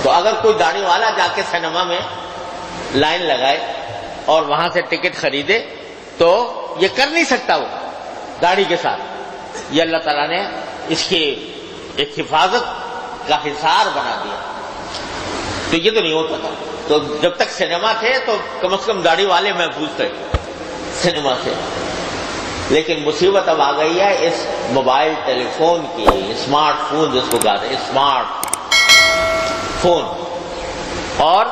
تو اگر کوئی داڑھی والا جا کے سینما میں لائن لگائے اور وہاں سے ٹکٹ خریدے تو یہ کر نہیں سکتا وہ داڑھی کے ساتھ. یہ اللہ تعالیٰ نے اس کی ایک حفاظت کا حصار بنا دیا. تو یہ تو نہیں ہوتا تھا. تو جب تک سینما تھے تو کم از کم داڑھی والے محفوظ تھے سینما سے. لیکن مصیبت اب آ گئی ہے اس موبائل ٹیلی فون کی, اسمارٹ فون جس کو کہتے ہیں اسمارٹ فون, اور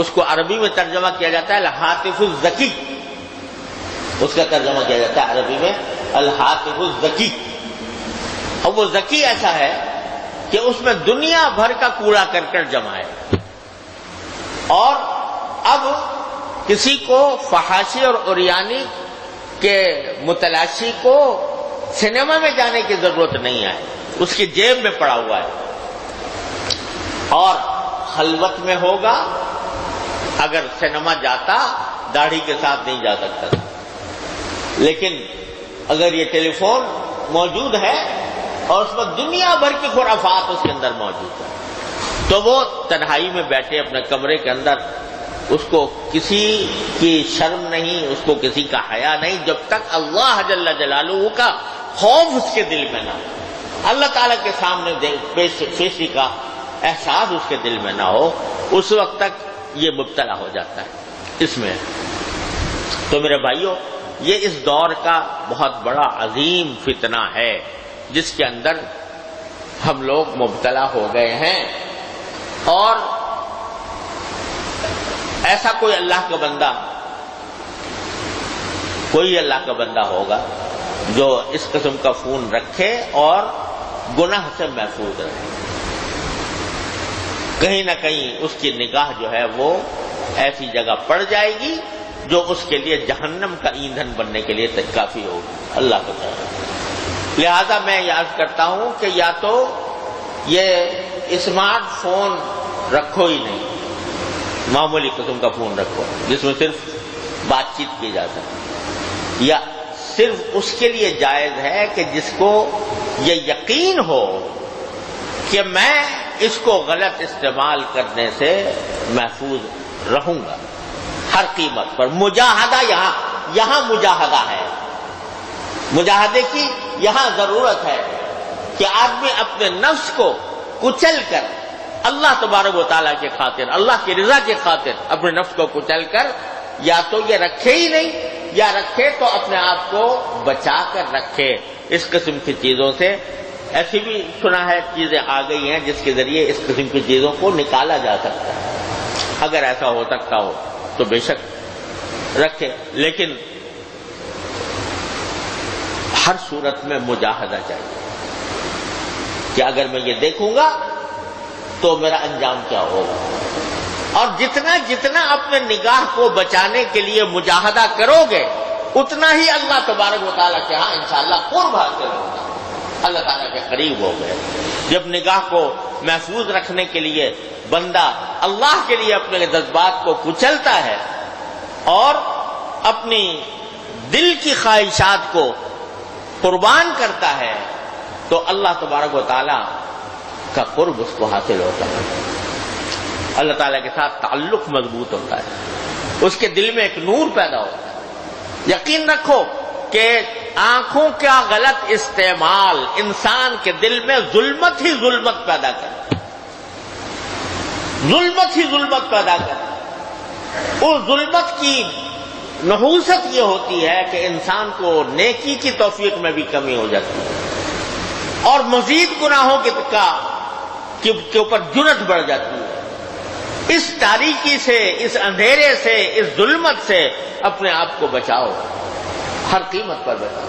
اس کو عربی میں ترجمہ کیا جاتا ہے الہاتف الذکی. اس کا ترجمہ کیا جاتا ہے عربی میں الہاتف الذکی. اور وہ ذکی ایسا ہے کہ اس میں دنیا بھر کا کوڑا کرکٹ جمع ہے. اور اب کسی کو فحاشی اور عریانی کے متلاشی کو سینما میں جانے کی ضرورت نہیں ہے, اس کی جیب میں پڑا ہوا ہے. اور خلوت میں ہوگا, اگر سینما جاتا داڑھی کے ساتھ نہیں جا سکتا تھا. لیکن اگر یہ ٹیلی فون موجود ہے اور اس میں دنیا بھر کی خرافات اس کے اندر موجود ہے, تو وہ تنہائی میں بیٹھے اپنے کمرے کے اندر, اس کو کسی کی شرم نہیں, اس کو کسی کا حیا نہیں, جب تک اللہ جل جلالہ کا خوف اس کے دل میں نہ ہو, اللہ تعالیٰ کے سامنے پیشی کا احساس اس کے دل میں نہ ہو, اس وقت تک یہ مبتلا ہو جاتا ہے اس میں. تو میرے بھائیوں, یہ اس دور کا بہت بڑا عظیم فتنہ ہے جس کے اندر ہم لوگ مبتلا ہو گئے ہیں. اور ایسا کوئی اللہ کا بندہ, کوئی اللہ کا بندہ ہوگا جو اس قسم کا فون رکھے اور گناہ سے محفوظ رہے. کہیں نہ کہیں اس کی نگاہ جو ہے وہ ایسی جگہ پڑ جائے گی جو اس کے لیے جہنم کا ایندھن بننے کے لیے کافی ہوگی, اللہ کو تعالیٰ. لہذا میں یاد کرتا ہوں کہ یا تو یہ اسمارٹ فون رکھو ہی نہیں, معمولی قسم کا فون رکھو جس میں صرف بات چیت کی جا سکے, یا صرف اس کے لیے جائز ہے کہ جس کو یہ یقین ہو کہ میں اس کو غلط استعمال کرنے سے محفوظ رہوں گا ہر قیمت پر. مجاہدہ یہاں مجاہدہ ہے, مجاہدے کی یہاں ضرورت ہے کہ آدمی اپنے نفس کو کچل کر اللہ تبارک و تعالیٰ کے خاطر, اللہ کی رضا کے خاطر اپنے نفس کو کچل کر یا تو یہ رکھے ہی نہیں, یا رکھے تو اپنے آپ کو بچا کر رکھے اس قسم کی چیزوں سے. ایسی بھی سنا ہے چیزیں آ گئی ہیں جس کے ذریعے اس قسم کی چیزوں کو نکالا جا سکتا ہے. اگر ایسا ہو سکتا ہو تو بے شک رکھے, لیکن ہر صورت میں مجاہدہ چاہیے کہ اگر میں یہ دیکھوں گا تو میرا انجام کیا ہوگا. اور جتنا جتنا اپنے نگاہ کو بچانے کے لیے مجاہدہ کرو گے اتنا ہی اللہ تبارک و تعالیٰ کے ہاں انشاءاللہ قرب حاصل ہوگا, اللہ تعالیٰ کے قریب ہو گئے. جب نگاہ کو محفوظ رکھنے کے لیے بندہ اللہ کے لیے اپنے جذبات کو کچلتا ہے اور اپنی دل کی خواہشات کو قربان کرتا ہے تو اللہ تبارک و تعالیٰ کا قرب اس کو حاصل ہوتا ہے, اللہ تعالیٰ کے ساتھ تعلق مضبوط ہوتا ہے, اس کے دل میں ایک نور پیدا ہوتا ہے. یقین رکھو کہ آنکھوں کا غلط استعمال انسان کے دل میں ظلمت ہی ظلمت پیدا کرتا ہے, ظلمت ہی ظلمت پیدا کرتا ہے. اس ظلمت کی نحوست یہ ہوتی ہے کہ انسان کو نیکی کی توفیق میں بھی کمی ہو جاتی ہے اور مزید گناہوں کے اوپر جرأت بڑھ جاتی ہے. اس تاریکی سے, اس اندھیرے سے, اس ظلمت سے اپنے آپ کو بچاؤ, ہر قیمت پر بچاؤ.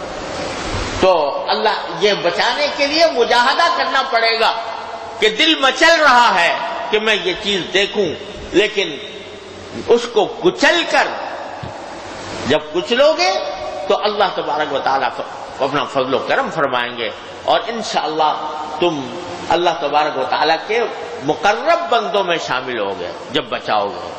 تو اللہ یہ بچانے کے لیے مجاہدہ کرنا پڑے گا کہ دل مچل رہا ہے کہ میں یہ چیز دیکھوں, لیکن اس کو کچل کر جب کچلو گے تو اللہ تبارک و تعالیٰ اپنا فضل و کرم فرمائیں گے اور انشاءاللہ تم اللہ تبارک و تعالیٰ کے مقرب بندوں میں شامل ہوگے جب بچاؤ گے.